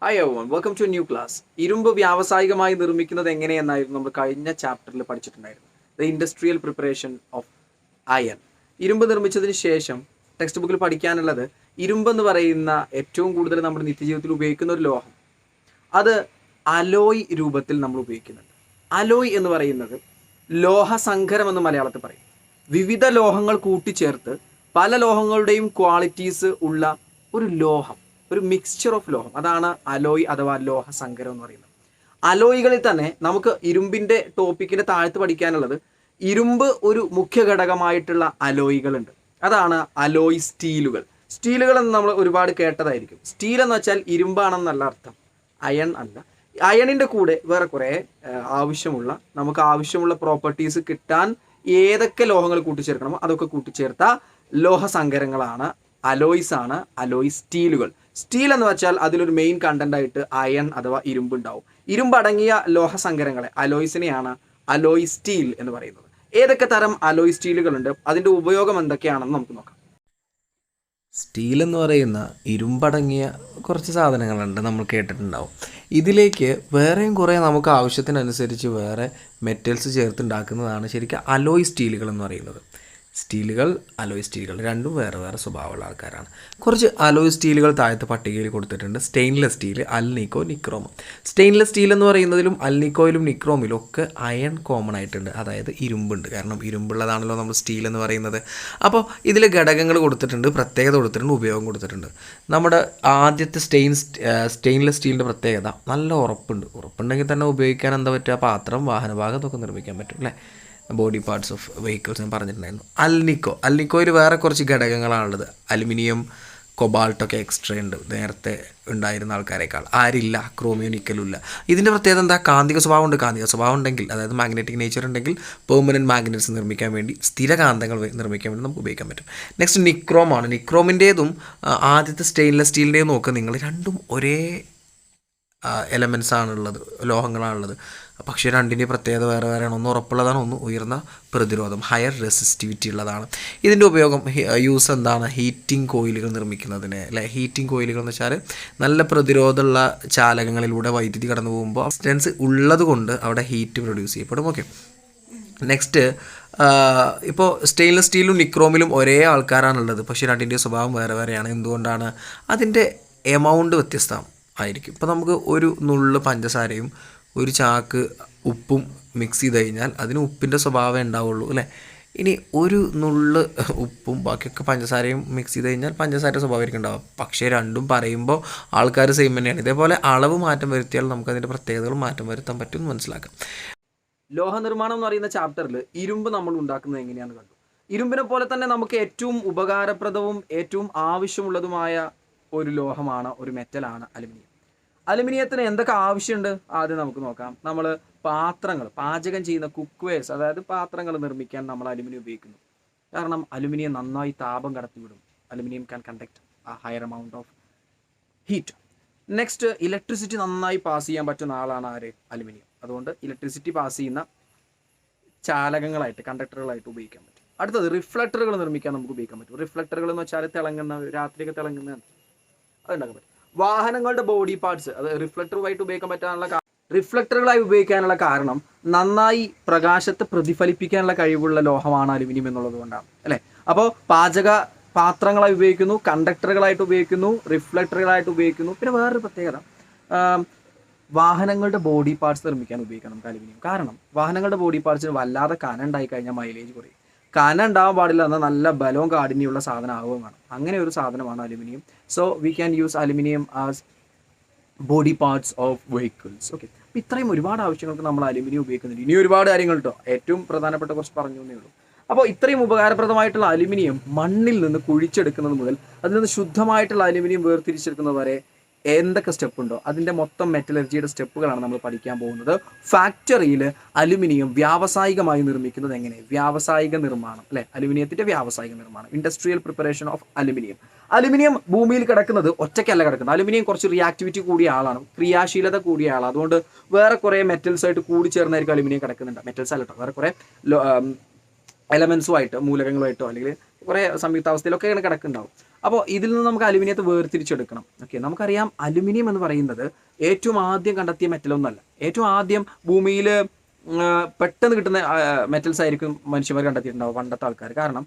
Hi everyone, welcome to new class. ഇരുമ്പ് വ്യാവസായികമായി നിർമ്മിക്കുന്നത് എങ്ങനെയെന്നായിരുന്നു നമ്മൾ കഴിഞ്ഞ ചാപ്റ്ററിൽ പഠിച്ചിട്ടുണ്ടായിരുന്നു. The industrial preparation of iron. ഇരുമ്പ് നിർമ്മിച്ചതിന് ശേഷം ടെക്സ്റ്റ് ബുക്കിൽ പഠിക്കാനുള്ളത് ഇരുമ്പ് എന്ന് പറയുന്ന ഏറ്റവും കൂടുതൽ നമ്മുടെ നിത്യജീവിതത്തിൽ ഉപയോഗിക്കുന്ന ഒരു ലോഹം, അത് അലോയ് രൂപത്തിൽ നമ്മൾ ഉപയോഗിക്കുന്നുണ്ട്. അലോയ് എന്ന് പറയുന്നത് ലോഹസങ്കരം എന്ന് മലയാളത്തിൽ പറയും. വിവിധ ലോഹങ്ങൾ കൂട്ടിച്ചേർത്ത് പല ലോഹങ്ങളുടെയും ക്വാളിറ്റീസ് ഉള്ള ഒരു ലോഹം, ഒരു മിക്സ്ചർ ഓഫ് ലോഹം, അതാണ് അലോയ് അഥവാ ലോഹസങ്കരം എന്ന് പറയുന്നത്. അലോയികളിൽ തന്നെ നമുക്ക് ഇരുമ്പിന്റെ ടോപ്പിക്കിന്റെ താഴത്ത് പഠിക്കാനുള്ളത് ഇരുമ്പ് ഒരു മുഖ്യ ഘടകമായിട്ടുള്ള അലോയികളുണ്ട്. അതാണ് അലോയ് സ്റ്റീലുകൾ. സ്റ്റീലുകൾ എന്ന് നമ്മൾ ഒരുപാട് കേട്ടതായിരിക്കും. സ്റ്റീൽ എന്ന് വെച്ചാൽ ഇരുമ്പാണെന്നല്ല അർത്ഥം, അയൺ അല്ല. അയണിന്റെ കൂടെ വേറെ കുറേ നമുക്ക് ആവശ്യമുള്ള പ്രോപ്പർട്ടീസ് കിട്ടാൻ ഏതൊക്കെ ലോഹങ്ങൾ കൂട്ടിച്ചേർക്കണമോ അതൊക്കെ കൂട്ടിച്ചേർത്ത ലോഹസങ്കരങ്ങളാണ് അലോയ്സ്, ആണ് അലോയ് സ്റ്റീലുകൾ. സ്റ്റീൽ എന്ന് വെച്ചാൽ അതിലൊരു മെയിൻ കണ്ടന്റ് ആയിട്ട് അയൺ അഥവാ ഇരുമ്പ് ഉണ്ടാവും. ഇരുമ്പടങ്ങിയ ലോഹസങ്കരങ്ങളെ അലോയ്സിനെയാണ് അലോയ് സ്റ്റീൽ എന്ന് പറയുന്നത്. ഏതൊക്കെ തരം അലോയ് സ്റ്റീലുകളുണ്ട്, അതിന്റെ ഉപയോഗം എന്തൊക്കെയാണെന്ന് നമുക്ക് നോക്കാം. സ്റ്റീൽ എന്ന് പറയുന്ന ഇരുമ്പടങ്ങിയ കുറച്ച് സാധനങ്ങളുണ്ട്, നമ്മൾ കേട്ടിട്ടുണ്ടാവും. ഇതിലേക്ക് വേറെയും കുറേ നമുക്ക് ആവശ്യത്തിനനുസരിച്ച് വേറെ മെറ്റൽസ് ചേർത്തുണ്ടാക്കുന്നതാണ് ശരിക്കും അലോയ് സ്റ്റീലുകൾ എന്ന് പറയുന്നത്. സ്റ്റീലുകൾ, അലോയ് സ്റ്റീലുകൾ രണ്ടും വേറെ വേറെ സ്വഭാവമുള്ള ആൾക്കാരാണ്. കുറച്ച് അലോയ് സ്റ്റീലുകൾ താഴത്തെ പട്ടികയിൽ കൊടുത്തിട്ടുണ്ട്. Stainless steel, alnico, nichrome. Stainless steel എന്ന് പറയുന്നതിലും അൽനിക്കോയിലും നിക്രോമിലും ഒക്കെ അയൺ കോമൺ ആയിട്ടുണ്ട്, അതായത് ഇരുമ്പുണ്ട്. കാരണം ഇരുമ്പുള്ളതാണല്ലോ നമ്മൾ സ്റ്റീൽ എന്ന് പറയുന്നത്. അപ്പോൾ ഇതിൽ ഘടകങ്ങൾ കൊടുത്തിട്ടുണ്ട്, പ്രത്യേകത കൊടുത്തിട്ടുണ്ട്, ഉപയോഗം കൊടുത്തിട്ടുണ്ട്. നമ്മുടെ ആദ്യത്തെ സ്റ്റെയിൻലെസ് സ്റ്റീലിൻ്റെ പ്രത്യേകത നല്ല ഉറപ്പുണ്ടെങ്കിൽ തന്നെ ഉപയോഗിക്കാൻ എന്താ പറ്റുക, പാത്രം, വാഹനഭാഗം ഇതൊക്കെ നിർമ്മിക്കാൻ പറ്റും അല്ലേ. ബോഡി പാർട്സ് ഓഫ് വെഹിക്കിൾസ് ഞാൻ പറഞ്ഞിട്ടുണ്ടായിരുന്നു. അൽനിക്കോയിൽ വേറെ കുറച്ച് ഘടകങ്ങളാണുള്ളത്. അലുമിനിയം, കൊബാൾട്ടൊക്കെ എക്സ്ട്രാ ഉണ്ട്, നേരത്തെ ഉണ്ടായിരുന്ന ആൾക്കാരെക്കാൾ. ആരില്ല, ക്രോമിയോ നിക്കലും ഇല്ല. ഇതിൻ്റെ പ്രത്യേകത എന്താ, കാന്തിക സ്വഭാവം ഉണ്ട്. കാന്തിക സ്വഭാവം ഉണ്ടെങ്കിൽ, അതായത് മാഗ്നറ്റിക് നേച്ചർ ഉണ്ടെങ്കിൽ പെർമനൻറ്റ് മാഗ്നറ്റ്സ് നിർമ്മിക്കാൻ വേണ്ടി, സ്ഥിരകാന്തങ്ങൾ നിർമ്മിക്കാൻ വേണ്ടി നമുക്ക് ഉപയോഗിക്കാൻ പറ്റും. നെക്സ്റ്റ് നിക്രോമാണ്. നിക്രോമിൻ്റേതും ആദ്യത്തെ സ്റ്റെയിൻലെസ് സ്റ്റീലിൻ്റെയും നോക്കുക നിങ്ങൾ, രണ്ടും ഒരേ എലമെൻസ് ആണുള്ളത്, ലോഹങ്ങളാണുള്ളത്. പക്ഷേ രണ്ടിൻ്റെ പ്രത്യേകത വേറെ വേറെയാണ്. ഒന്ന് ഉറപ്പുള്ളതാണ്, ഒന്ന് ഉയർന്ന പ്രതിരോധം, ഹയർ റെസിസ്റ്റിവിറ്റി ഉള്ളതാണ്. ഇതിൻ്റെ ഉപയോഗം, യൂസ് എന്താണ്, ഹീറ്റിംഗ് കോയിലുകൾ നിർമ്മിക്കുന്നതിന് അല്ലേ. ഹീറ്റിംഗ് കോയിലുകൾ എന്ന് വെച്ചാൽ നല്ല പ്രതിരോധമുള്ള ചാലകങ്ങളിലൂടെ വൈദ്യുതി കടന്നു പോകുമ്പോൾ റെസിസ്റ്റൻസ് ഉള്ളത് കൊണ്ട് അവിടെ ഹീറ്റ് പ്രൊഡ്യൂസ് ചെയ്യപ്പെടും. ഓക്കെ, നെക്സ്റ്റ് ഇപ്പോൾ സ്റ്റെയിൻലെസ് സ്റ്റീലും നിക്രോമിലും ഒരേ ആൾക്കാരാണുള്ളത്, പക്ഷേ രണ്ടിൻ്റെ സ്വഭാവം വേറെ വേറെയാണ്. എന്തുകൊണ്ടാണ്, അതിൻ്റെ എമൗണ്ട് വ്യത്യസ്തം ആയിരിക്കും. ഇപ്പോൾ നമുക്ക് ഒരു നുള്ള് പഞ്ചസാരയും ഒരു ചാക്ക് ഉപ്പും മിക്സ് ചെയ്ത് കഴിഞ്ഞാൽ അതിന് ഉപ്പിൻ്റെ സ്വഭാവമേ ഉണ്ടാവുള്ളൂ അല്ലേ. ഇനി ഒരു നുള്ള് ഉപ്പും ബാക്കിയൊക്കെ പഞ്ചസാരയും മിക്സ് ചെയ്ത് കഴിഞ്ഞാൽ പഞ്ചസാര സ്വഭാവമായിരിക്കും ഉണ്ടാവുക. പക്ഷേ രണ്ടും പറയുമ്പോൾ ആൾക്കാർ സെയിം തന്നെയാണ്. ഇതേപോലെ അളവ് മാറ്റം വരുത്തിയാൽ നമുക്കതിൻ്റെ പ്രത്യേകതകൾ മാറ്റം വരുത്താൻ പറ്റും എന്ന് മനസ്സിലാക്കാം. ലോഹ നിർമ്മാണം എന്ന് പറയുന്ന ചാപ്റ്ററിൽ ഇരുമ്പ് നമ്മൾ ഉണ്ടാക്കുന്നത് എങ്ങനെയാണെന്ന് കണ്ടു. ഇരുമ്പിനെ പോലെ തന്നെ നമുക്ക് ഏറ്റവും ഉപകാരപ്രദവും ഏറ്റവും ആവശ്യമുള്ളതുമായ ഒരു ലോഹമാണ്, ഒരു മെറ്റലാണ് അലുമിനിയം. അലുമിനിയത്തിന് എന്തൊക്കെ ആവശ്യമുണ്ട് ആദ്യം നമുക്ക് നോക്കാം. നമ്മൾ പാത്രങ്ങൾ, പാചകം ചെയ്യുന്ന കുക്ക്വേഴ്സ്, അതായത് പാത്രങ്ങൾ നിർമ്മിക്കാൻ നമ്മൾ അലുമിനിയം ഉപയോഗിക്കുന്നു. കാരണം അലുമിനിയം നന്നായി താപം കടത്തിവിടും. Aluminium can conduct higher amount of heat. Next, electricity നന്നായി പാസ് ചെയ്യാൻ പറ്റുന്ന ആളാണ് ആര്, അലുമിനിയം. അതുകൊണ്ട് ഇലക്ട്രിസിറ്റി പാസ് ചെയ്യുന്ന ചാലകങ്ങളായിട്ട്, കണ്ടക്ടറുകളായിട്ട് ഉപയോഗിക്കാൻ പറ്റും. അടുത്തത്, റിഫ്ലക്ടറുകൾ നിർമ്മിക്കാൻ നമുക്ക് ഉപയോഗിക്കാൻ പറ്റും. റിഫ്ലക്ടറുകൾ എന്ന് വെച്ചാൽ തിളങ്ങുന്ന, രാത്രിയൊക്കെ തിളങ്ങുന്ന, അതുണ്ടാക്കാൻ പറ്റും. വാഹനങ്ങളുടെ ബോഡി പാർട്സ്, അത് റിഫ്ലക്ടറുമായിട്ട് ഉപയോഗിക്കാൻ പറ്റാനുള്ള റിഫ്ലക്ടറുകളായി ഉപയോഗിക്കാനുള്ള കാരണം നന്നായി പ്രകാശത്തെ പ്രതിഫലിപ്പിക്കാനുള്ള കഴിവുള്ള ലോഹമാണ് അലുമിനിയം എന്നുള്ളത് കൊണ്ടാണ് അല്ലേ. അപ്പോൾ പാചക പാത്രങ്ങളായി ഉപയോഗിക്കുന്നു, കണ്ടക്ടറുകളായിട്ട് ഉപയോഗിക്കുന്നു, റിഫ്ലക്ടറുകളായിട്ട് ഉപയോഗിക്കുന്നു. പിന്നെ വേറൊരു പ്രത്യേകത, വാഹനങ്ങളുടെ ബോഡി പാർട്സ് നിർമ്മിക്കാൻ ഉപയോഗിക്കാം നമുക്ക് അലുമിനിയം. കാരണം വാഹനങ്ങളുടെ ബോഡി പാർട്സിന് വല്ലാതെ കനം ഉണ്ടായി കഴിഞ്ഞാൽ മൈലേജ് കുറയും. കനം ഉണ്ടാവാൻ പാടില്ല, എന്നാൽ നല്ല ബലവും കാഠിന്യമുള്ള സാധനം ആവുകയും വേണം. അങ്ങനെ ഒരു സാധനമാണ് aluminium. So we can use aluminium as body parts of vehicles. Okay, അപ്പോൾ ഇത്രയും ഒരുപാട് ആവശ്യങ്ങൾക്ക് നമ്മൾ അലുമിനിയം ഉപയോഗിക്കുന്നുണ്ട്. ഇനി ഒരുപാട് കാര്യങ്ങൾ കേട്ടോ, ഏറ്റവും പ്രധാനപ്പെട്ട കുറച്ച് പറഞ്ഞു എന്നേ ഉള്ളൂ. അപ്പോൾ ഇത്രയും ഉപകാരപ്രദമായിട്ടുള്ള അലുമിനിയം മണ്ണിൽ നിന്ന് കുഴിച്ചെടുക്കുന്നത് മുതൽ അതിൽ നിന്ന് ശുദ്ധമായിട്ടുള്ള അലുമിനിയം വേർതിരിച്ചെടുക്കുന്നത് വരെ എന്തൊക്കെ സ്റ്റെപ്പ് ഉണ്ടോ അതിൻ്റെ മൊത്തം മെറ്റലർജിയുടെ സ്റ്റെപ്പുകളാണ് നമ്മൾ പഠിക്കാൻ പോകുന്നത്. ഫാക്ടറിയിൽ അലുമിനിയം വ്യാവസായികമായി നിർമ്മിക്കുന്നത് എങ്ങനെ, വ്യാവസായിക നിർമ്മാണം അല്ലെ, അലുമിനിയത്തിൻ്റെ വ്യാവസായിക നിർമ്മാണം, industrial preparation of aluminium. Aluminium ഭൂമിയിൽ കിടക്കുന്നത് ഒറ്റയ്ക്കല്ല കിടക്കുന്നത്. അലുമിനിയം കുറച്ച് റിയാക്ടിവിറ്റി കൂടിയ ആളാണ്, ക്രിയാശീലത കൂടിയ ആളാണ്. അതുകൊണ്ട് വേറെ കുറേ മെറ്റൽസ് ആയിട്ട് കൂടി ചേർന്നായിരിക്കും അലുമിനിയം കിടക്കുന്നുണ്ട്. മെറ്റൽസ് അല്ലട്ടോ, വേറെ കുറേ എലമെന്റ്സുമായിട്ട്, മൂലകങ്ങളുമായിട്ടോ അല്ലെങ്കിൽ കുറേ സംയുക്താവസ്ഥയിലൊക്കെ കിടക്കുന്നുണ്ടാവും. അപ്പോൾ ഇതിൽ നിന്ന് നമുക്ക് അലുമിനിയത്തെ വേർതിരിച്ചെടുക്കണം. ഓക്കെ, നമുക്കറിയാം അലുമിനിയം എന്ന് പറയുന്നത് ഏറ്റവും ആദ്യം കണ്ടെത്തിയ മെറ്റലൊന്നുമല്ല. ഏറ്റവും ആദ്യം ഭൂമിയിൽ പെട്ടെന്ന് കിട്ടുന്ന മെറ്റൽസ് ആയിരിക്കും മനുഷ്യന്മാർ കണ്ടെത്തിയിട്ടുണ്ടാവും പണ്ടത്തെ ആൾക്കാർ. കാരണം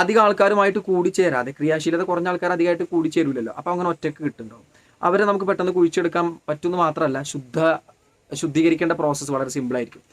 അധികം ആൾക്കാരുമായിട്ട് കൂടിച്ചേരാതെ, ക്രിയാശീലത കുറഞ്ഞ ആൾക്കാർ അധികമായിട്ട് കൂടിച്ചേരില്ലല്ലോ. അപ്പോൾ അങ്ങനെ ഒറ്റയ്ക്ക് കിട്ടുന്നുണ്ടാവും. അവരെ നമുക്ക് പെട്ടെന്ന് കുഴിച്ചെടുക്കാൻ പറ്റുമെന്ന് മാത്രമല്ല, ശുദ്ധീകരിക്കേണ്ട പ്രോസസ്സ് വളരെ സിമ്പിളായിരിക്കും.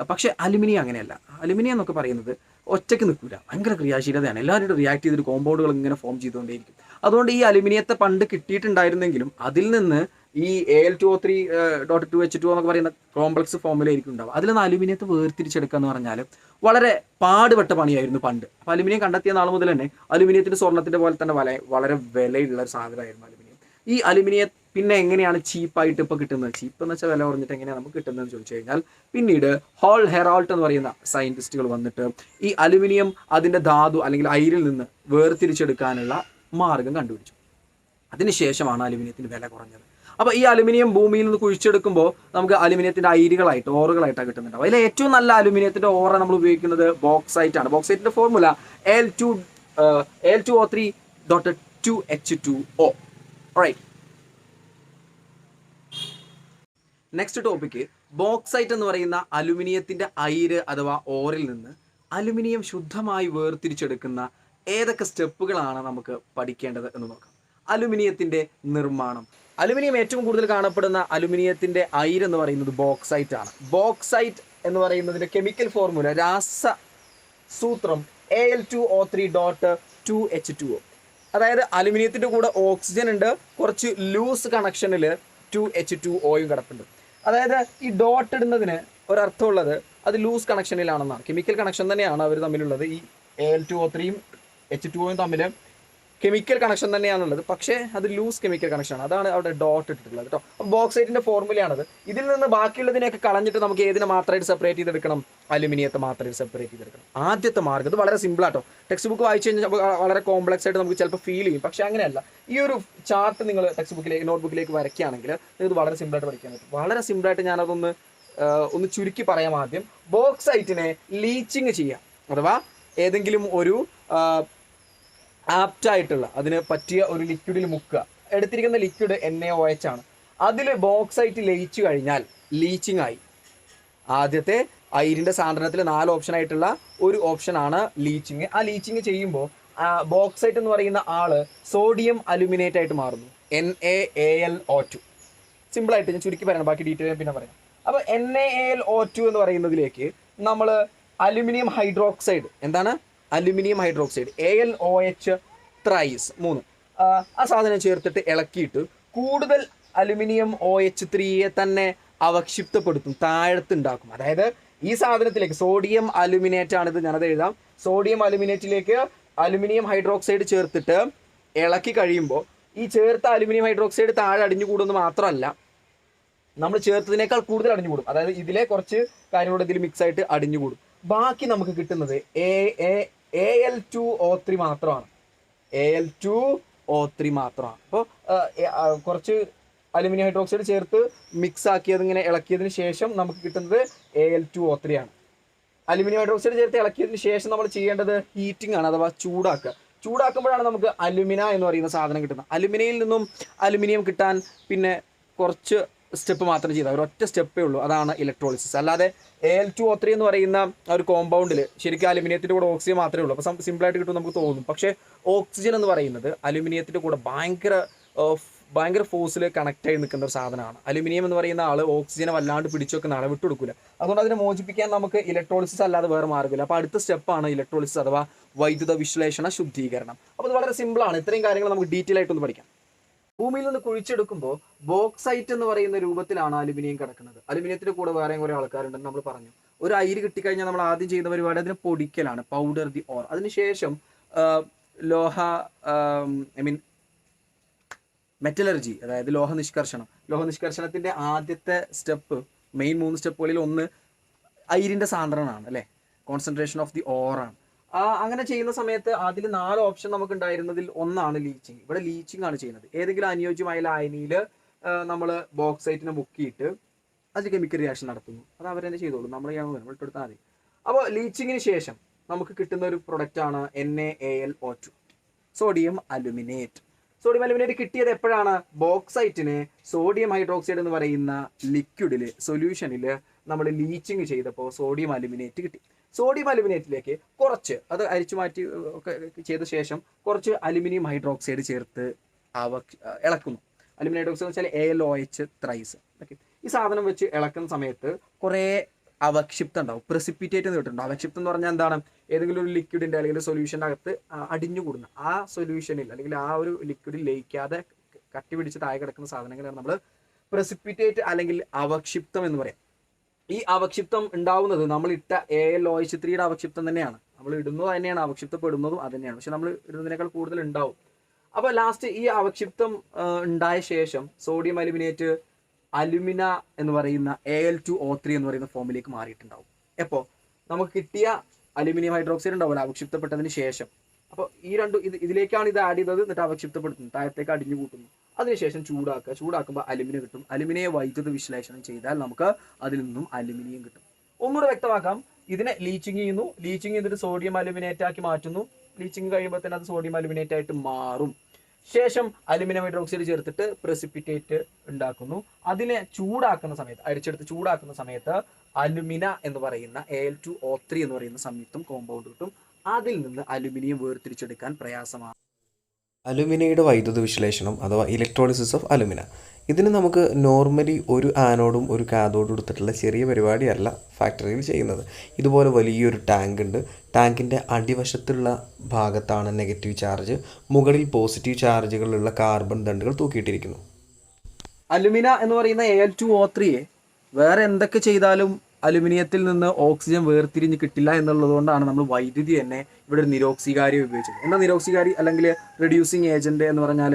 പക്ഷേ അലുമിനിയം അങ്ങനെയല്ല. അലുമിനിയം എന്നൊക്കെ പറയുന്നത് ഒറ്റയ്ക്ക് നിൽക്കില്ല, ഭയങ്കര ക്രിയാശീലതയാണ്. എല്ലാവരും റിയാക്ട് ചെയ്തിട്ട് കോമ്പൗണ്ടുകൾ ഇങ്ങനെ ഫോം ചെയ്തുകൊണ്ടേയിരിക്കും. അതുകൊണ്ട് ഈ അലുമിനിയത്തെ പണ്ട് കിട്ടിയിട്ടുണ്ടായിരുന്നെങ്കിലും അതിൽ നിന്ന് ഈ Al2O3.2H2 എന്നൊക്കെ പറയുന്ന കോംപ്ലക്സ് ഫോമിലായിരിക്കും ഉണ്ടാവും. അതിൽ നിന്ന് അലുമിനിയത്തെ വേർതിരിച്ചെടുക്കുക എന്ന് പറഞ്ഞാൽ വളരെ പാടുപെട്ട പണിയായിരുന്നു പണ്ട്. അപ്പോൾ അലുമിനിയം കണ്ടെത്തിയ നാൾ മുതൽ തന്നെ അലുമിനിയത്തിൻ്റെ സ്വർണ്ണത്തിൻ്റെ പോലെ തന്നെ വളരെ വിലയുള്ള ഒരു സാധനമായിരുന്നു അലുമിനിയം. ഈ അലുമിനിയം പിന്നെ എങ്ങനെയാണ് ചീപ്പായിട്ട് ഇപ്പോൾ കിട്ടുന്നത്? ചീപ്പ് എന്ന് വെച്ചാൽ വില കുറഞ്ഞിട്ട് എങ്ങനെയാണ് നമുക്ക് കിട്ടുന്നതെന്ന് ചോദിച്ചു കഴിഞ്ഞാൽ, പിന്നീട് ഹോൾ ഹെറാൾട്ട് എന്ന് പറയുന്ന സയൻറ്റിസ്റ്റുകൾ വന്നിട്ട് ഈ അലുമിനിയം അതിൻ്റെ ധാതു അല്ലെങ്കിൽ അയിരിൽ നിന്ന് വേർതിരിച്ചെടുക്കാനുള്ള മാർഗം കണ്ടുപിടിച്ചു. അതിനുശേഷമാണ് അലുമിനിയത്തിന് വില കുറഞ്ഞത്. അപ്പോൾ ഈ അലുമിനിയം ഭൂമിയിൽ നിന്ന് കുഴിച്ചെടുക്കുമ്പോൾ നമുക്ക് അലുമിനിയത്തിൻ്റെ അയിരുകളായിട്ട്, ഓറുകളായിട്ടാണ് കിട്ടുന്നുണ്ടാവും. അതിൽ ഏറ്റവും നല്ല അലുമിനിയത്തിൻ്റെ ഓറ നമ്മൾ ഉപയോഗിക്കുന്നത് ബോക്സൈറ്റ് ആണ്. ബോക്സൈറ്റിൻ്റെ formula Al2O3.2H2O. Right. Next topic, bauxite എന്ന് പറയുന്ന അലുമിനിയത്തിൻ്റെ അയിര് അഥവാ ഓറിൽ നിന്ന് അലുമിനിയം ശുദ്ധമായി വേർതിരിച്ചെടുക്കുന്ന ഏതൊക്കെ സ്റ്റെപ്പുകളാണ് നമുക്ക് പഠിക്കേണ്ടത് എന്ന് നോക്കാം. അലുമിനിയത്തിൻ്റെ നിർമ്മാണം. അലുമിനിയം ഏറ്റവും കൂടുതൽ കാണപ്പെടുന്ന അലുമിനിയത്തിൻ്റെ അയിര് എന്ന് പറയുന്നത് ബോക്സൈറ്റ് ആണ്. ബോക്സൈറ്റ് എന്ന് പറയുന്നതിൻ്റെ കെമിക്കൽ ഫോർമുല, രാസസൂത്രം Al2O3.2H2O. അതായത് അലുമിനിയത്തിൻ്റെ കൂടെ ഓക്സിജൻ ഉണ്ട്, കുറച്ച് ലൂസ് കണക്ഷനിൽ 2H2Oയും കിടപ്പുണ്ട്. അതായത് ഈ ഡോട്ട് ഇടുന്നതിന് ഒരർത്ഥമുള്ളത് അത് ലൂസ് കണക്ഷനിലാണെന്നാണ്. കെമിക്കൽ കണക്ഷൻ തന്നെയാണ് അവർ തമ്മിലുള്ളത്. ഈ Al2O3യും H2Oയും തമ്മിൽ കെമിക്കൽ കണക്ഷൻ തന്നെയാണുള്ളത്, പക്ഷേ അത് ലൂസ് കെമിക്കൽ കണക്ഷനാണ്. അതാണ് അവിടെ ഡോട്ട് ഇട്ടിട്ടുള്ളത് കേട്ടോ. അപ്പോൾ ബോക്സൈറ്റിൻ്റെ ഫോർമുലയാണത്. ഇതിൽ നിന്ന് ബാക്കിയുള്ളതിനെയൊക്കെ കളഞ്ഞിട്ട് നമുക്ക് ഏതിനെ മാത്രമായിട്ട് സെപ്പറേറ്റ് ചെയ്തെടുക്കണം? അലുമിനിയത്തെ മാത്രമായിട്ട് സെപ്പറേറ്റ് ചെയ്തെടുക്കണം. ആദ്യത്തെ മാർഗ്ഗം ഇത് വളരെ സിമ്പിളാട്ടോ. ടെക്സ്റ്റ് ബുക്ക് വായിച്ചു കഴിഞ്ഞാൽ വളരെ കോംപ്ലക്സ് ആയിട്ട് നമുക്ക് ചിലപ്പോൾ ഫീൽ ചെയ്യും. പക്ഷേ അങ്ങനെയല്ല. ഈ ഒരു ചാർട്ട് നിങ്ങൾ ടെക്സ്റ്റ് ബുക്കിലേക്ക്, നോട്ട്ബുക്കിലേക്ക് വരയ്ക്കുകയാണെങ്കിൽ ഇത് വളരെ സിമ്പിളായിട്ട് പഠിക്കാൻ പറ്റും. വളരെ സിമ്പിളായിട്ട് ഞാനതൊന്ന് ചുരുക്കി പറയാം. ആദ്യം ബോക്സൈറ്റിനെ ലീച്ചിങ് ചെയ്യാം, അഥവാ ഏതെങ്കിലും ഒരു ആപ്റ്റായിട്ടുള്ള അതിന് പറ്റിയ ഒരു ലിക്വിഡിൽ മുക്കുക. എടുത്തിരിക്കുന്ന ലിക്വിഡ് NaOH ആണ്. അതിൽ ബോക്സൈറ്റ് ലയിച്ചു കഴിഞ്ഞാൽ ലീച്ചിങ് ആയി. ആദ്യത്തെ അയിരിൻ്റെ സാന്ദ്രണത്തിൽ 4 ഓപ്ഷനായിട്ടുള്ള ഒരു ഓപ്ഷനാണ് ലീച്ചിങ്. ആ ലീച്ചിങ് ചെയ്യുമ്പോൾ ബോക്സൈറ്റ് എന്ന് പറയുന്ന ആള് സോഡിയം അലുമിനേറ്റ് ആയിട്ട് മാറുന്നു, NaAlO2. സിമ്പിളായിട്ട് ഞാൻ ചുരുക്കി പറയാം, ബാക്കി ഡീറ്റെയിൽ പിന്നെ പറയാം. അപ്പോൾ NaAlO2 എന്ന് പറയുന്നതിലേക്ക് നമ്മൾ അലുമിനിയം ഹൈഡ്രോക്സൈഡ്, എന്താണ് അലുമിനിയം ഹൈഡ്രോക്സൈഡ്, AlOH ത്രൈസ് 3, ആ സാധനം ചേർത്തിട്ട് ഇളക്കിയിട്ട് കൂടുതൽ അലുമിനിയം OH3യെ തന്നെ അവക്ഷിപ്തപ്പെടുത്തും, താഴത്തുണ്ടാക്കും. അതായത് ഈ സാധനത്തിലേക്ക് സോഡിയം അലുമിനേറ്റ് ആണിത്, ഞാനത് എഴുതാം. സോഡിയം അലുമിനേറ്റിലേക്ക് അലുമിനിയം ഹൈഡ്രോക്സൈഡ് ചേർത്തിട്ട് ഇളക്കി കഴിയുമ്പോൾ ഈ ചേർത്ത അലുമിനിയം ഹൈഡ്രോക്സൈഡ് താഴെ അടിഞ്ഞുകൂടുമെന്ന് മാത്രമല്ല, നമ്മൾ ചേർത്തതിനേക്കാൾ കൂടുതൽ അടിഞ്ഞുകൂടും. അതായത് ഇതിലെ കുറച്ച് കാര്യങ്ങളുടെ ഇതിൽ മിക്സ് ആയിട്ട് അടിഞ്ഞുകൂടും. ബാക്കി നമുക്ക് കിട്ടുന്നത് Al2O3 മാത്രമാണ്. Al2O3 മാത്രമാണ്. അപ്പോൾ കുറച്ച് അലുമിനിയം ഹൈഡ്രോക്സൈഡ് ചേർത്ത് മിക്സ് ആക്കിയത് ഇങ്ങനെ ഇളക്കിയതിന് ശേഷം നമുക്ക് കിട്ടുന്നത് Al2O3 ആണ്. അലുമിനിയം ഹൈഡ്രോക്സൈഡ് ചേർത്ത് ഇളക്കിയതിന് ശേഷം നമ്മൾ ചെയ്യേണ്ടത് ഹീറ്റിംഗ് ആണ്, അഥവാ ചൂടാക്കുക. ചൂടാക്കുമ്പോഴാണ് നമുക്ക് അലുമിന എന്ന് പറയുന്ന സാധനം കിട്ടുന്നത്. അലുമിനയിൽ നിന്നും അലുമിനിയം കിട്ടാൻ പിന്നെ കുറച്ച് സ്റ്റെപ്പ് മാത്രം ചെയ്താൽ, ഒരൊറ്റ സ്റ്റെപ്പേ ഉള്ളൂ, അതാണ് ഇലക്ട്രോളിസിസ്. അല്ലാതെ Al2O3 എന്ന് പറയുന്ന ഒരു കോമ്പൗണ്ടിൽ ശരിക്കും അലുമിനിയത്തിൻ്റെ കൂടെ ഓക്സിജൻ മാത്രമേ ഉള്ളൂ. അപ്പോൾ സിമ്പിളായിട്ട് കിട്ടും നമുക്ക് തോന്നും. പക്ഷേ ഓക്സിജൻ എന്ന് പറയുന്നത് അലുമിനിയത്തിൻ്റെ കൂടെ ഭയങ്കര ഫോഴ്സിൽ കണക്ട് ആയി നിൽക്കുന്ന ഒരു സാധനമാണ്. അലുമിനിയം എന്ന് പറയുന്ന ആൾ ഓക്സിജനെ വല്ലാണ്ട് പിടിച്ചു വെക്കുന്ന ആളെ വിട്ടുകൊടുക്കില്ല. അതുകൊണ്ട് അതിനെ മോചിപ്പിക്കാൻ നമുക്ക് ഇലക്ട്രോളിസിസ് അല്ലാതെ വേറെ മാർഗ്ഗമില്ല. അപ്പോൾ അടുത്ത സ്റ്റെപ്പാണ് ഇലക്ട്രോളിസിസ് അഥവാ വൈദ്യുത വിശ്ലേഷണ ശുദ്ധീകരണം. അപ്പോൾ ഇത് വളരെ സിമ്പിളാണ്. ഇത്രയും കാര്യങ്ങൾ നമുക്ക് ഡീറ്റെയിൽ ആയിട്ടൊന്ന് പഠിക്കാം. ഭൂമിയിൽ നിന്ന് കുഴിച്ചെടുക്കുമ്പോൾ ബോക്സൈറ്റ് എന്ന് പറയുന്ന രൂപത്തിലാണ് അലുമിനിയം കിടക്കുന്നത്. അലുമിനിയത്തിന്റെ കൂടെ വേറെ കുറേ ആൾക്കാരുണ്ടെന്ന് നമ്മൾ പറഞ്ഞു. ഒരു അയിര് കിട്ടിക്കഴിഞ്ഞാൽ നമ്മൾ ആദ്യം ചെയ്യുന്ന പരിപാടി അതിനെ പൊടിക്കലാണ്, പൗഡർ ദി ഓർ. അതിനുശേഷം മെറ്റലർജി, അതായത് ലോഹനിഷ്കർഷണത്തിന്റെ ആദ്യത്തെ സ്റ്റെപ്പ്, മെയിൻ 3 സ്റ്റെപ്പുകളിൽ ഒന്ന് അയിരിന്റെ സാന്ദ്രണമാണ്, അല്ലേ, കോൺസെൻട്രേഷൻ ഓഫ് ദി ഓറാണ്. അങ്ങനെ ചെയ്യുന്ന സമയത്ത് അതിൽ 4 ഓപ്ഷൻ നമുക്ക് ഉണ്ടായിരുന്നതിൽ ഒന്നാണ് ലീച്ചിങ്. ഇവിടെ ലീച്ചിങ് ആണ് ചെയ്യുന്നത്. ഏതെങ്കിലും അനുയോജ്യമായ ലായനിയിൽ നമ്മൾ ബോക്സൈറ്റിനെ മുക്കിയിട്ട് അത് കെമിക്കൽ റിയാക്ഷൻ നടത്തുന്നു. അത് അവരെന്നെ ചെയ്തോളൂ, നമ്മൾ ഇട്ടെടുത്താൽ മതി. അപ്പോൾ ലീച്ചിങ്ങിന് ശേഷം നമുക്ക് കിട്ടുന്ന ഒരു പ്രൊഡക്റ്റാണ് NaAlO2. Sodium aluminate. Sodium aluminate കിട്ടിയത് എപ്പോഴാണ്? ബോക്സൈറ്റിന് സോഡിയം ഹൈഡ്രോക്സൈഡ് എന്ന് പറയുന്ന ലിക്വിഡിൽ സൊല്യൂഷനിൽ നമ്മൾ ലീച്ചിങ് ചെയ്തപ്പോൾ സോഡിയം അലുമിനേറ്റ് കിട്ടി. സോഡിയം അലുമിനേറ്റിലേക്ക് കുറച്ച് അത് അരിച്ചു മാറ്റി ഒക്കെ ചെയ്ത ശേഷം കുറച്ച് അലുമിനിയം ഹൈഡ്രോക്സൈഡ് ചേർത്ത് ഇളക്കുന്നു. അലുമിനിയം ഹൈഡ്രോക്സൈഡ് എന്ന് വെച്ചാൽ AlOH ത്രൈസ്. ഓക്കെ, ഈ സാധനം വെച്ച് ഇളക്കുന്ന സമയത്ത് കുറേ അവക്ഷിപ്തം ഉണ്ടാവും, പ്രസിപ്പിറ്റേറ്റ് എന്ന് കേട്ടിട്ടുണ്ട്. അവക്ഷിപ്തം എന്ന് പറഞ്ഞാൽ എന്താണ്? ഏതെങ്കിലും ഒരു ലിക്വിഡിൻ്റെ അല്ലെങ്കിൽ സൊല്യൂഷൻ്റെ അകത്ത് അടിഞ്ഞുകൂടുന്ന ആ സൊല്യൂഷനിൽ അല്ലെങ്കിൽ ആ ഒരു ലിക്വിഡിൽ ലയിക്കാതെ കട്ടി പിടിച്ച് താഴെ കിടക്കുന്ന സാധനങ്ങളാണ് നമ്മൾ പ്രസിപ്പിറ്റേറ്റ് അല്ലെങ്കിൽ അവക്ഷിപ്തം എന്ന് പറയാം. ഈ അവക്ഷിപ്തം ഉണ്ടാവുന്നത് നമ്മൾ ഇട്ട AlOH3യുടെ അവക്ഷിപ്തം തന്നെയാണ്. നമ്മൾ ഇടുന്നത് തന്നെയാണ്, അവക്ഷിപ്തപ്പെടുന്നതും അത് തന്നെയാണ്. പക്ഷെ നമ്മൾ ഇടുന്നതിനേക്കാൾ കൂടുതൽ ഉണ്ടാവും. അപ്പോൾ ലാസ്റ്റ് ഈ അവക്ഷിപ്തം ഉണ്ടായ ശേഷം സോഡിയം അലുമിനേറ്റ് അലുമിന എന്ന് പറയുന്ന Al2O3 എന്ന് പറയുന്ന ഫോമിലേക്ക് മാറിയിട്ടുണ്ടാവും. എപ്പോൾ നമുക്ക് കിട്ടിയ അലുമിനിയം ഹൈഡ്രോക്സൈഡ് ഉണ്ടാവില്ല അവക്ഷിപ്തപ്പെട്ടതിന് ശേഷം. അപ്പോൾ ഈ ഇതിലേക്കാണ് ഇത് ആഡ് ചെയ്തത്, എന്നിട്ട് അവക്ഷിപ്തപ്പെടുത്തുന്നു, താഴത്തേക്ക് അടിഞ്ഞു കൂട്ടുന്നു. അതിനുശേഷം ചൂടാക്കുമ്പോൾ അലുമിനിയം കിട്ടും. അലുമിനിയെ വൈദ്യുത വിശ്ലേഷണം ചെയ്താൽ നമുക്ക് അതിൽ നിന്നും അലുമിനിയം കിട്ടും. ഒന്നുകൂടെ വ്യക്തമാക്കാം, ഇതിനെ ലീച്ചിങ് ചെയ്യുന്നു, ലീച്ചിങ് ചെയ്തിട്ട് സോഡിയം അലുമിനേറ്റ് ആക്കി മാറ്റുന്നു. ലീച്ചിങ് കഴിയുമ്പോൾ തന്നെ അത് സോഡിയം അലുമിനേറ്റ് ആയിട്ട് മാറും. ശേഷം അലുമിനിയം ഹൈഡ്രോക്സൈഡ് ചേർത്തിട്ട് പ്രസിപ്പിറ്റേറ്റ് ഉണ്ടാക്കുന്നു. അതിനെ അരിച്ചെടുത്ത് ചൂടാക്കുന്ന സമയത്ത് അലുമിന എന്ന് പറയുന്ന Al2O3 എന്ന് പറയുന്ന സംയുക്തം കോമ്പൗണ്ട് കിട്ടും. അതിൽ നിന്ന് അലുമിനിയം വേർതിരിച്ചെടുക്കാൻ പ്രയാസമാണ്. അലുമിനയുടെ വൈദ്യുത വിശ്ലേഷണം അഥവാ ഇലക്ട്രോളിസിസ് ഓഫ് അലുമിന. ഇതിന് നമുക്ക് നോർമലി ഒരു ആനോഡും ഒരു കാഥോഡും എടുത്തിട്ടുള്ള ചെറിയ പരിപാടിയല്ല ഫാക്ടറിയിൽ ചെയ്യുന്നത്. ഇതുപോലെ വലിയൊരു ടാങ്ക് ഉണ്ട്. ടാങ്കിൻ്റെ അടിവശത്തുള്ള ഭാഗത്താണ് നെഗറ്റീവ് ചാർജ്, മുകളിൽ പോസിറ്റീവ് ചാർജുകളുള്ള കാർബൺ ദണ്ടുകൾ തൂക്കിയിട്ടിരിക്കുന്നു. അലുമിന എന്ന് പറയുന്ന Al2O3 വേറെ എന്തൊക്കെ ചെയ്താലും അലുമിനിയത്തിൽ നിന്ന് ഓക്സിജൻ വേർതിരിഞ്ഞ് കിട്ടില്ല എന്നുള്ളത് കൊണ്ടാണ് നമ്മൾ വൈദ്യുതി തന്നെ ഇവിടെ ഒരു നിരോക്സികാരി ഉപയോഗിച്ചത്. എന്താ നിരോക്സികാരി അല്ലെങ്കിൽ റെഡ്യൂസിങ് ഏജന്റ് എന്ന് പറഞ്ഞാൽ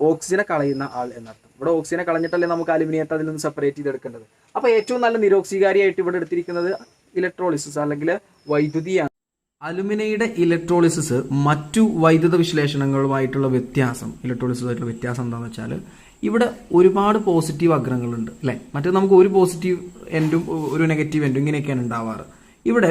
ഓക്സിജനെ കളയുന്ന ആൾ എന്നർത്ഥം. ഇവിടെ ഓക്സിജനെ കളഞ്ഞിട്ടല്ലേ നമുക്ക് അലുമിനിയത്തെ അതിൽ നിന്ന് സെപ്പറേറ്റ് ചെയ്തെടുക്കേണ്ടത്. അപ്പോൾ ഏറ്റവും നല്ല നിരോക്സികാരിയായിട്ട് ഇവിടെ എടുത്തിരിക്കുന്നത് ഇലക്ട്രോളിസിസ് അല്ലെങ്കിൽ വൈദ്യുതിയാണ്. അലുമിനയുടെ ഇലക്ട്രോളിസിസ് മറ്റു വൈദ്യുത വിശ്ലേഷണങ്ങളുമായിട്ടുള്ള വ്യത്യാസം എന്താണെന്ന് വെച്ചാൽ ഇവിടെ ഒരുപാട് പോസിറ്റീവ് അഗ്രങ്ങളുണ്ട് അല്ലേ. മറ്റേ നമുക്ക് ഒരു പോസിറ്റീവ് എൻഡും ഒരു നെഗറ്റീവ് എൻഡും ഇങ്ങനെയൊക്കെയാണ് ഉണ്ടാവാറ്. ഇവിടെ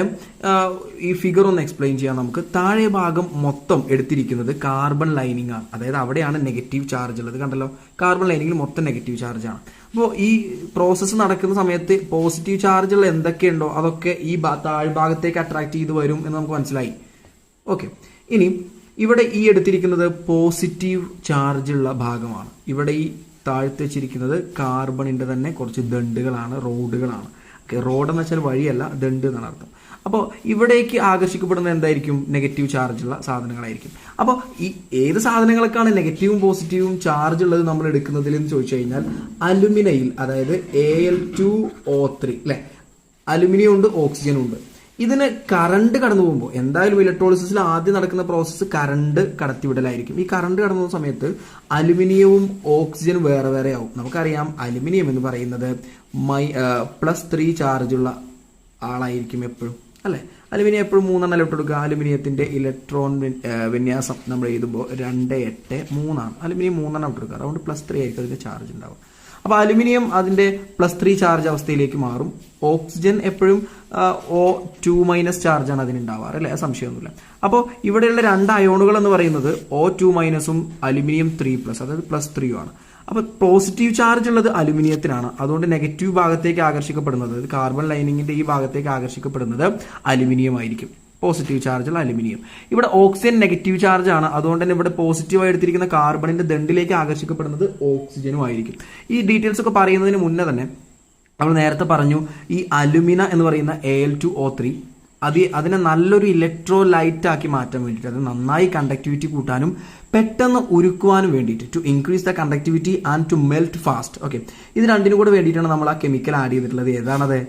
ഈ ഫിഗർ ഒന്ന് എക്സ്പ്ലെയിൻ ചെയ്യാൻ നമുക്ക്. താഴെ ഭാഗം മൊത്തം എടുത്തിരിക്കുന്നത് കാർബൺ ലൈനിങ് ആണ്, അതായത് അവിടെയാണ് നെഗറ്റീവ് ചാർജ് ഉള്ളത്. കണ്ടല്ലോ, കാർബൺ ലൈനിങ്ങിൽ മൊത്തം നെഗറ്റീവ് ചാർജ് ആണ്. അപ്പോൾ ഈ പ്രോസസ്സ് നടക്കുന്ന സമയത്ത് പോസിറ്റീവ് ചാർജുള്ള എന്തൊക്കെയുണ്ടോ അതൊക്കെ ഈ താഴ്ഭാഗത്തേക്ക് അട്രാക്ട് ചെയ്ത് വരും എന്ന് നമുക്ക് മനസ്സിലായി. ഓക്കെ, ഇനി ഇവിടെ ഈ എടുത്തിരിക്കുന്നത് പോസിറ്റീവ് ചാർജുള്ള ഭാഗമാണ്. ഇവിടെ ഈ താഴ്ത്തി വെച്ചിരിക്കുന്നത് കാർബണിന്റെ തന്നെ കുറച്ച് ദണ്ടുകളാണ്, റോഡുകളാണ്. റോഡ് എന്ന് വെച്ചാൽ വഴിയല്ല, ദണ്ട് എന്നാണ് അർത്ഥം. അപ്പോൾ ഇവിടേക്ക് ആകർഷിക്കപ്പെടുന്നത് എന്തായിരിക്കും? നെഗറ്റീവ് ചാർജുള്ള സാധനങ്ങളായിരിക്കും. അപ്പോൾ ഈ ഏത് സാധനങ്ങൾക്കാണ് നെഗറ്റീവും പോസിറ്റീവും ചാർജ് ഉള്ളത് നമ്മൾ എടുക്കുന്നതിൽ എന്ന് ചോദിച്ചു കഴിഞ്ഞാൽ അലുമിനയിൽ, അതായത് Al2O3 അല്ലെ, അലുമിനിയം ഉണ്ട്, ഓക്സിജനും ഉണ്ട്. ഇതിന് കറണ്ട് കടന്നു പോകുമ്പോൾ എന്തായാലും ഇലക്ട്രോളിസിസിൽ ആദ്യം നടക്കുന്ന പ്രോസസ്സ് കറണ്ട് കടത്തിവിടലായിരിക്കും. ഈ കറണ്ട് കടന്നു പോകുന്ന സമയത്ത് അലുമിനിയവും ഓക്സിജനും വേറെ വേറെ ആവും. നമുക്കറിയാം അലുമിനിയം എന്ന് പറയുന്നത് +3 ചാർജുള്ള ആളായിരിക്കും എപ്പോഴും അല്ലെ. അലുമിനിയം എപ്പോഴും 3 ഇട്ട് കൊടുക്കുക. അലുമിനിയത്തിന്റെ ഇലക്ട്രോൺ വിന്യാസം നമ്മൾ എഴുതുമ്പോൾ 2, 8, 3 ആണ്. അലുമിനിയം 3 ഇട്ട് കൊടുക്കുക, അതുകൊണ്ട് +3 ആയിരിക്കും അതിന്റെ ചാർജ് ഉണ്ടാവും. അപ്പോൾ അലുമിനിയം അതിന്റെ +3 ചാർജ് അവസ്ഥയിലേക്ക് മാറും. ഓക്സിജൻ എപ്പോഴും O2- ചാർജാണ് അതിനുണ്ടാവാറ് അല്ലെ, സംശയമൊന്നുമില്ല. അപ്പോൾ ഇവിടെയുള്ള 2 അയോണുകൾ എന്ന് പറയുന്നത് O2- അലുമിനിയം 3+, അതായത് +3 ആണ്. അപ്പോൾ പോസിറ്റീവ് ചാർജ് ഉള്ളത് അലുമിനിയത്തിനാണ്, അതുകൊണ്ട് നെഗറ്റീവ് ഭാഗത്തേക്ക് ആകർഷിക്കപ്പെടുന്നത്, കാർബൺ ലൈനിങ്ങിന്റെ ഈ ഭാഗത്തേക്ക് ആകർഷിക്കപ്പെടുന്നത് അലുമിനിയം ആയിരിക്കും. പോസിറ്റീവ് ചാർജുള്ള അലുമിനിയം. ഇവിടെ ഓക്സിജൻ നെഗറ്റീവ് ചാർജ് ആണ്, അതുകൊണ്ട് തന്നെ ഇവിടെ പോസിറ്റീവായി എടുത്തിരിക്കുന്ന കാർബണിന്റെ ദണ്ടിലേക്ക് ആകർഷിക്കപ്പെടുന്നത് ഓക്സിജനും ആയിരിക്കും. ഈ ഡീറ്റെയിൽസ് ഒക്കെ പറയുന്നതിന് മുന്നേ തന്നെ നമ്മൾ നേരത്തെ പറഞ്ഞു ഈ അലുമിന എന്ന് പറയുന്ന Al2O3 അതിനെ നല്ലൊരു ഇലക്ട്രോലൈറ്റ് ആക്കി മാറ്റാൻ വേണ്ടിയിട്ട്, അത് നന്നായി കണ്ടക്ടിവിറ്റി കൂട്ടാനും പെട്ടെന്ന് ഉരുക്കുവാനും വേണ്ടിയിട്ട്, to increase the conductivity and to melt fast. Okay, ഇത് രണ്ടിനും കൂടെ വേണ്ടിയിട്ടാണ് നമ്മൾ ആ കെമിക്കൽ ആഡ് ചെയ്തിട്ടുള്ളത്. ഏതാണത്?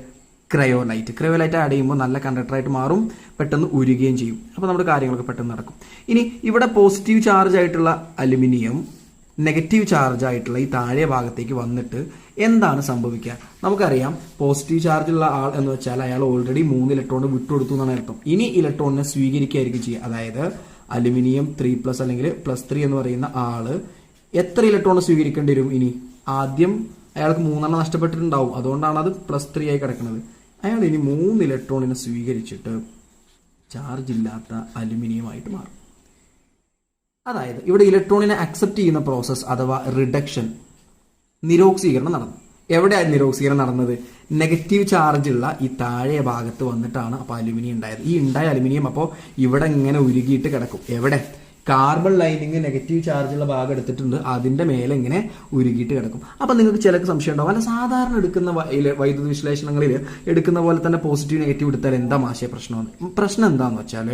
ക്രയോലൈറ്റ് ആഡ് ചെയ്യുമ്പോൾ നല്ല കണ്ടക്ടറായിട്ട് മാറും, പെട്ടെന്ന് ഉരുകുകയും ചെയ്യും. അപ്പോൾ നമ്മുടെ കാര്യങ്ങളൊക്കെ പെട്ടെന്ന് നടക്കും. ഇനി ഇവിടെ പോസിറ്റീവ് ചാർജ് ആയിട്ടുള്ള അലുമിനിയം നെഗറ്റീവ് ചാർജ് ആയിട്ടുള്ള ഈ താഴെ ഭാഗത്തേക്ക് വന്നിട്ട് എന്താണ് സംഭവിക്കുക? നമുക്കറിയാം പോസിറ്റീവ് ചാർജ് ഉള്ള ആൾ എന്ന് വെച്ചാൽ അയാൾ ഓൾറെഡി 3 ഇലക്ട്രോൺ വിട്ടുകൊടുത്തു എന്നാണ് അർത്ഥം. ഇനി ഇലക്ട്രോണിനെ സ്വീകരിക്കുകയായിരിക്കും ചെയ്യുക. അതായത് അലുമിനിയം 3+ അല്ലെങ്കിൽ +3 എന്ന് പറയുന്ന ആള് എത്ര ഇലക്ട്രോൺ സ്വീകരിക്കേണ്ടി വരും? ഇനി ആദ്യം അയാൾക്ക് 3 നഷ്ടപ്പെട്ടിട്ടുണ്ടാവും, അതുകൊണ്ടാണ് അത് +3 ആയി കിടക്കുന്നത്. അയാൾ ഇനി 3 ഇലക്ട്രോണിനെ സ്വീകരിച്ചിട്ട് ചാർജ് ഇല്ലാത്ത അലുമിനിയം ആയിട്ട് മാറും. അതായത് ഇവിടെ ഇലക്ട്രോണിനെ അക്സെപ്റ്റ് ചെയ്യുന്ന പ്രോസസ്സ് അഥവാ റിഡക്ഷൻ, നിരോക്സീകരണം നടന്നു. എവിടെയാണ് നിരോക്സീകരണം നടന്നത്? നെഗറ്റീവ് ചാർജ് ഉള്ള ഈ താഴെ ഭാഗത്ത് വന്നിട്ടാണ് അപ്പോൾ അലുമിനിയം ഉണ്ടായത്. ഈ ഉണ്ടായ അലുമിനിയം അപ്പോൾ ഇവിടെ ഇങ്ങനെ ഉരുകിയിട്ട് കിടക്കും. എവിടെ? കാർബൺ ലൈനിങ് നെഗറ്റീവ് ചാർജുള്ള ഭാഗം എടുത്തിട്ടുണ്ട്, അതിന്റെ മേലെ ഇങ്ങനെ ഉരുകിയിട്ട് കിടക്കും. അപ്പൊ നിങ്ങൾക്ക് ചിലക്ക് സംശയം ഉണ്ടാവും, അല്ല സാധാരണ എടുക്കുന്ന വൈദ്യുത വിശ്ലേഷണങ്ങളിൽ എടുക്കുന്ന പോലെ തന്നെ പോസിറ്റീവ് നെഗറ്റീവ് എടുത്താൽ എന്താ മാശയ പ്രശ്നമാണ്? പ്രശ്നം എന്താന്ന് വെച്ചാൽ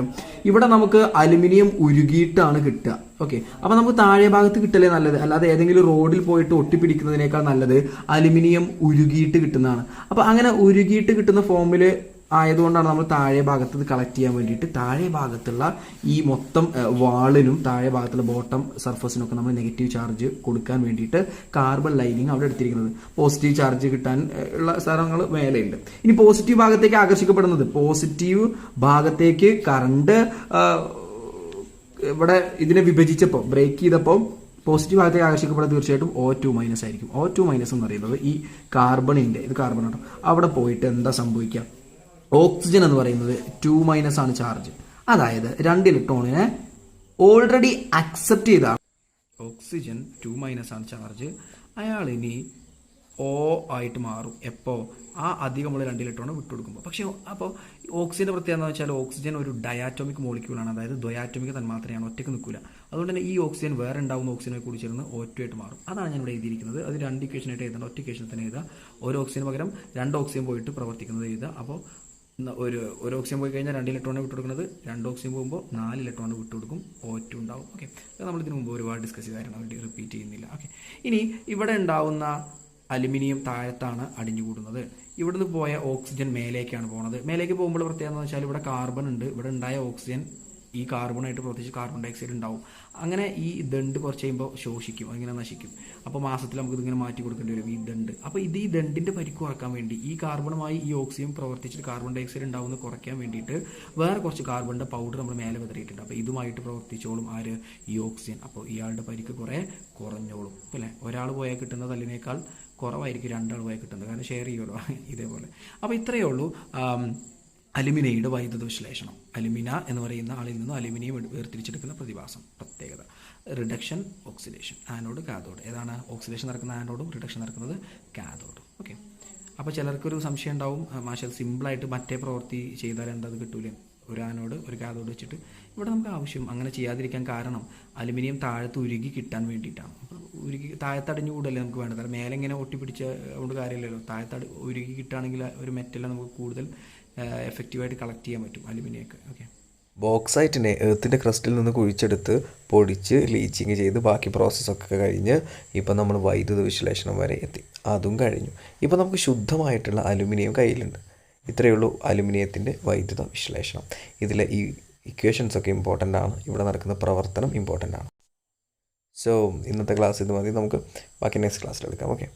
ഇവിടെ നമുക്ക് അലുമിനിയം ഉരുകിയിട്ടാണ് കിട്ടുക. ഓക്കെ, അപ്പൊ നമുക്ക് താഴെ ഭാഗത്ത് കിട്ടലേ നല്ലത്, അല്ലാതെ ഏതെങ്കിലും റോഡിൽ പോയിട്ട് ഒട്ടിപ്പിടിക്കുന്നതിനേക്കാൾ നല്ലത് അലുമിനിയം ഉരുകിയിട്ട് കിട്ടുന്നതാണ്. അപ്പൊ അങ്ങനെ ഉരുകിയിട്ട് കിട്ടുന്ന ഫോമില് ആയതുകൊണ്ടാണ് നമ്മൾ താഴെ ഭാഗത്ത് ഇത് കളക്ട് ചെയ്യാൻ വേണ്ടിയിട്ട് താഴെ ഭാഗത്തുള്ള ഈ മൊത്തം വാളിനും താഴെ ഭാഗത്തുള്ള ബോട്ടം സർഫസിനൊക്കെ നമ്മൾ നെഗറ്റീവ് ചാർജ് കൊടുക്കാൻ വേണ്ടിയിട്ട് കാർബൺ ലൈനിങ് അവിടെ എടുത്തിരിക്കുന്നത്. പോസിറ്റീവ് ചാർജ് കിട്ടാൻ ഉള്ള സ്ഥലങ്ങൾ മേലെയുണ്ട്. ഇനി പോസിറ്റീവ് ഭാഗത്തേക്ക് ആകർഷിക്കപ്പെടുന്നത്, പോസിറ്റീവ് ഭാഗത്തേക്ക് കറണ്ട് ഇവിടെ ഇതിനെ വിഭജിച്ചപ്പോൾ ബ്രേക്ക് ചെയ്തപ്പോൾ പോസിറ്റീവ് ഭാഗത്തേക്ക് ആകർഷിക്കപ്പെടുന്നത് തീർച്ചയായിട്ടും O2- ആയിരിക്കും. O2- എന്ന് പറയുന്നത് ഈ കാർബണിന്റെ, ഇത് കാർബൺ ആട്ടോ, അവിടെ പോയിട്ട് എന്താ സംഭവിക്കുക? ഓക്സിജൻ എന്ന് പറയുന്നത് 2- ആണ് ചാർജ്. അതായത് 2 ഇലക്ട്രോണിനെ ഓൾറെഡി അക്സെപ്റ്റ് ചെയ്താണ്. ഓക്സിജൻ 2- ആണ് ചാർജ്. അയാൾ ഇനി O ആയിട്ട് മാറും. എപ്പോ? ആ അധികമുള്ള 2 ഇലക്ട്രോൺ വിട്ടുകൊടുക്കുമ്പോൾ. പക്ഷേ അപ്പോൾ ഓക്സിജന്റെ പ്രത്യേകത എന്ന് വെച്ചാൽ ഓക്സിജൻ ഒരു ഡയാറ്റോമിക് മോളിക്യൂളാണ്, അതായത് ദ്വയാറ്റോമിക് തന്മാത്രയാണ്, ഒറ്റയ്ക്ക് നിൽക്കില്ല. അതുകൊണ്ട് തന്നെ ഈ ഓക്സിജൻ വേറെ ഉണ്ടാവുന്ന ഓക്സിജനെ കൂടി ചേർന്ന് O2 ആയിട്ട് മാറും. അതാണ് ഞാൻ ഇവിടെ എഴുതിയിരിക്കുന്നത്. അത് 2 ഇക്വേഷനായിട്ട് എഴുതേണ്ട, ഒറ്റ ഇക്വേഷൻ തന്നെ എഴുതുക. ഒരു ഓക്സിജന് പകരം 2 ഓക്സിജൻ പോയിട്ട് പ്രവർത്തിക്കുന്നത് എഴുതുക. അപ്പോൾ ഒരു ഓക്സിജൻ പോയി കഴിഞ്ഞാൽ 2 ഇലക്ട്രോണെ വിട്ടുകൊടുക്കുന്നത്, 2 ഓക്സിജൻ പോകുമ്പോൾ 4 ഇലക്ട്രോൺ വിട്ടുകൊടുക്കും, O2 ഉണ്ടാവും. ഓക്കെ, അത് നമ്മൾ ഇതിനു മുമ്പ് ഒരുപാട് ഡിസ്കസ് ചെയ്തായിരുന്നു, വേണ്ടി റിപ്പീറ്റ് ചെയ്യുന്നില്ല. ഓക്കെ, ഇനി ഇവിടെ ഉണ്ടാവുന്ന അലുമിനിയം താഴത്താണ് അടിഞ്ഞുകൂടുന്നത്. ഇവിടുന്ന് പോയ ഓക്സിജൻ മേലേക്കാണ് പോകുന്നത്. മേലേക്ക് പോകുമ്പോൾ പ്രത്യേകത എന്ന് വെച്ചാൽ ഇവിടെ കാർബൺ ഉണ്ട്, ഇവിടെ ഉണ്ടായ ഓക്സിജൻ ഈ കാർബണായിട്ട് പ്രവർത്തിച്ച് കാർബൺ ഡൈ ഓക്സൈഡ് ഉണ്ടാവും. അങ്ങനെ ഈ ദണ്ട് കുറച്ച് കഴിയുമ്പോൾ ശോഷിക്കും, അതിങ്ങനെ നശിക്കും. അപ്പോൾ മാസത്തിൽ നമുക്ക് ഇതിങ്ങനെ മാറ്റി കൊടുക്കേണ്ടി വരും ഈ ദണ്ട്. അപ്പോൾ ഇത് ഈ ദണ്ടിന്റെ പരിക്ക് കുറക്കാൻ വേണ്ടി ഈ കാർബണുമായി ഈ ഓക്സിജൻ പ്രവർത്തിച്ചിട്ട് കാർബൺ ഡൈ ഓക്സൈഡ് ഉണ്ടാവുന്നത് കുറയ്ക്കാൻ വേണ്ടിയിട്ട് വേറെ കുറച്ച് കാർബണിന്റെ പൗഡർ നമ്മൾ മേലെ വിതറിയിട്ടുണ്ട്. അപ്പോൾ ഇതുമായിട്ട് പ്രവർത്തിച്ചോളും ആര്? ഈ ഓക്സിജൻ. അപ്പോൾ ഇയാളുടെ പരിക്ക് കുറേ കുറഞ്ഞോളും. അല്ലേ, ഒരാൾ പോയാൽ കിട്ടുന്ന തല്ലിനേക്കാൾ കുറവായിരിക്കും 2 ആൾ പോയാൽ കിട്ടുന്നത്, കാരണം ഷെയർ ചെയ്യുമല്ലോ ഇതേപോലെ. അപ്പോൾ ഇത്രയേ ഉള്ളൂ അലുമിനയുടെ വൈദ്യുത വിശ്ലേഷണം. അലുമിന എന്ന് പറയുന്ന ആളിൽ നിന്ന് അലുമിനിയം വേർതിരിച്ചെടുക്കുന്ന പ്രതിഭാസം, പ്രത്യേകത റിഡക്ഷൻ, ഓക്സിഡേഷൻ, ആനോഡ് കാഥോഡ്. ഏതാണ്? ഓക്സിഡേഷൻ നടക്കുന്ന ആനോഡും റിഡക്ഷൻ നടക്കുന്നത് കാഥോഡും. ഓക്കെ, അപ്പോൾ ചിലർക്കൊരു സംശയം ഉണ്ടാവും, മാഷൽ സിമ്പിളായിട്ട് മറ്റേ പ്രവൃത്തി ചെയ്താൽ എന്താ അത് കിട്ടൂലേ? ഒരു ആനോഡ് ഒരു കാഥോഡ് വെച്ചിട്ട് ഇവിടെ നമുക്ക് ആവശ്യം അങ്ങനെ ചെയ്യാതിരിക്കാൻ കാരണം അലുമിനിയം താഴത്ത് ഉരുകി കിട്ടാൻ വേണ്ടിയിട്ടാണ്. അപ്പോൾ ഉരുകി താഴത്തടിഞ്ഞു കൂടല്ലേ നമുക്ക് വേണ്ടത്, മേലെ ഇങ്ങനെ ഒട്ടിപ്പിടിച്ച കൊണ്ട് കാര്യമില്ലല്ലോ. താഴത്തടി ഉരുകി കിട്ടുകയാണെങ്കിൽ ഒരു മെറ്റൽ നമുക്ക് കൂടുതൽ എഫക്റ്റീവായിട്ട് കളക്ട് ചെയ്യാൻ പറ്റും അലുമിനിയൊക്കെ. ഓക്കെ, ബോക്സൈറ്റിനെ എർത്തിൻ്റെ ക്രസ്റ്റിൽ നിന്ന് കുഴിച്ചെടുത്ത് പൊടിച്ച് ലീച്ചിങ് ചെയ്ത് ബാക്കി പ്രോസസ്സൊക്കെ കഴിഞ്ഞ് ഇപ്പം നമ്മൾ വൈദ്യുത വിശ്ലേഷണം വരെ എത്തി, അതും കഴിഞ്ഞു. ഇപ്പം നമുക്ക് ശുദ്ധമായിട്ടുള്ള അലുമിനിയം കയ്യിലുണ്ട്. ഇത്രയേ ഉള്ളൂ അലുമിനിയത്തിൻ്റെ വൈദ്യുത വിശ്ലേഷണം. ഇതിലെ ഈ ഇക്വേഷൻസൊക്കെ ഇമ്പോർട്ടൻ്റ് ആണ്, ഇവിടെ നടക്കുന്ന പ്രവർത്തനം ഇമ്പോർട്ടൻ്റ് ആണ്. സോ ഇന്നത്തെ ക്ലാസ് ഇത് മതി, നമുക്ക് ബാക്കി നെക്സ്റ്റ് ക്ലാസ്സിൽ എടുക്കാം. ഓക്കെ.